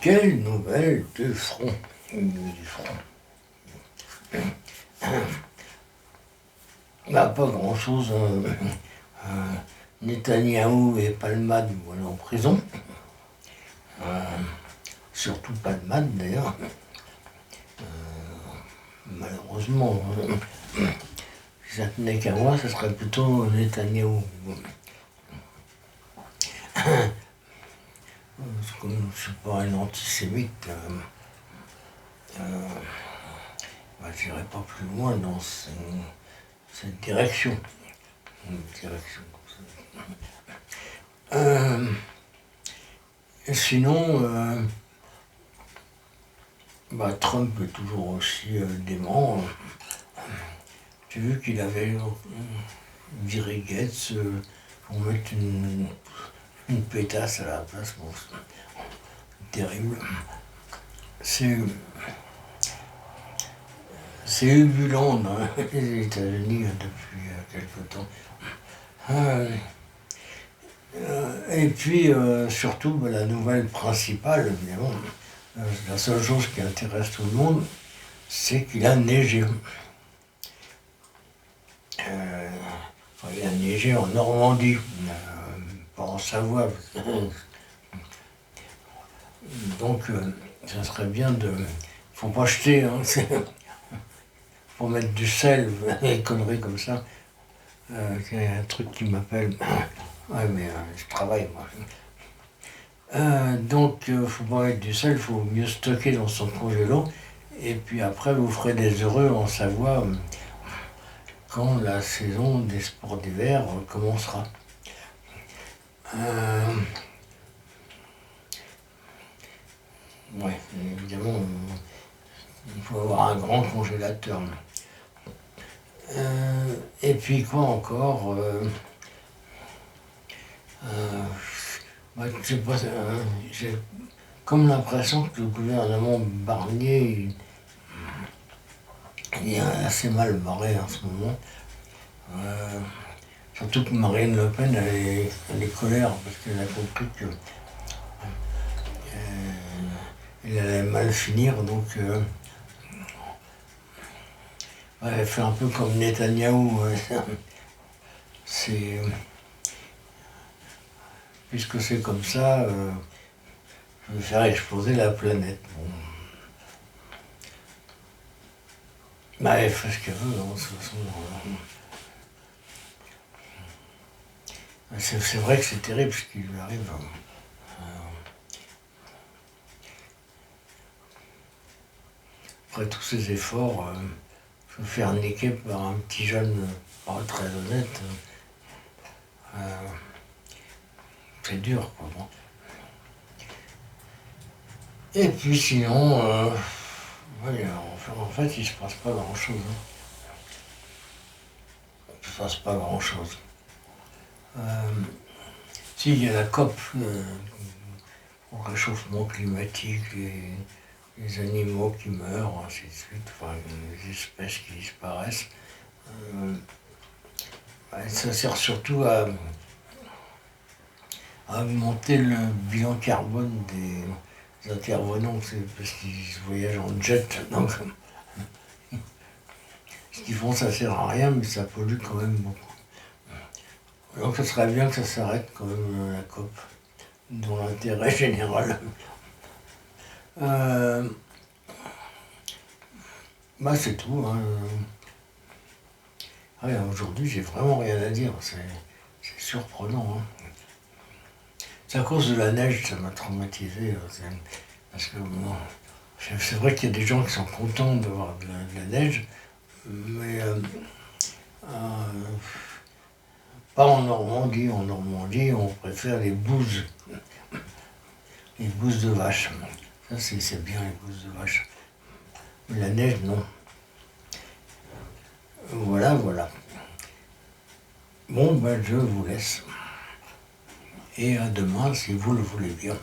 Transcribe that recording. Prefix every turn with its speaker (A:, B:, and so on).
A: Quelle nouvelle de front du front. Bah, pas grand-chose. Netanyahou et Palmade vont aller en prison. Surtout Palmade d'ailleurs. Malheureusement, si ça tenait qu'à moi, ce serait plutôt Netanyahou. Comme je ne suis pas un antisémite, je n'irai pas plus loin dans cette direction. Sinon, Trump est toujours aussi dément. J'ai vu qu'il avait viré Gates pour mettre une pétasse à la place. Bon, c'est terrible. C'est ubulant dans les États-Unis depuis quelque temps. Et puis, surtout, la nouvelle principale, évidemment, la seule chose qui intéresse tout le monde, c'est qu'il a neigé. Il a neigé en Normandie, pas en Savoie. Donc, ça serait bien de... Faut pas jeter, hein, faut mettre du sel, des conneries comme ça. Il y a un truc qui m'appelle... Ouais, mais je travaille, moi. Donc, faut pas mettre du sel, il faut mieux stocker dans son congélo. Et puis après, vous ferez des heureux en Savoie quand la saison des sports d'hiver commencera. Ouais, évidemment, il faut avoir un grand congélateur. Et puis quoi encore je sais pas, j'ai comme l'impression que le gouvernement Barnier il est assez mal barré en ce moment. Surtout que Marine Le Pen, elle est colère parce qu'elle a compris que elle allait mal finir, donc elle fait un peu comme Netanyahou. Puisque c'est comme ça, je vais faire exploser la planète. Bon. Elle fait ce qu'elle veut, hein, de toute façon. C'est vrai que c'est terrible ce qui lui arrive. Après tous ces efforts, se faire niquer par un petit jeune pas très honnête, c'est dur, quoi. Bon. Et puis sinon, en fait, il se passe pas grand-chose. Il se passe pas grand-chose. Si, il y a la COP, au réchauffement climatique, les animaux qui meurent, ainsi de suite, enfin, les espèces qui disparaissent. Ça sert surtout à augmenter le bilan carbone des intervenants, parce qu'ils voyagent en jet, donc ce qu'ils font, ça sert à rien, mais ça pollue quand même beaucoup. Donc ce serait bien que ça s'arrête quand même, la COP, dans l'intérêt général. C'est tout. Hein. Aujourd'hui, j'ai vraiment rien à dire. C'est surprenant. Hein. C'est à cause de la neige, ça m'a traumatisé. Parce que bon, c'est vrai qu'il y a des gens qui sont contents d'avoir de la neige, mais pas en Normandie. En Normandie, on préfère les bouses. Les bouses de vache. Ça, c'est bien, les bouses de vache. Mais la neige, non. Voilà. Bon, je vous laisse. Et à demain, si vous le voulez bien.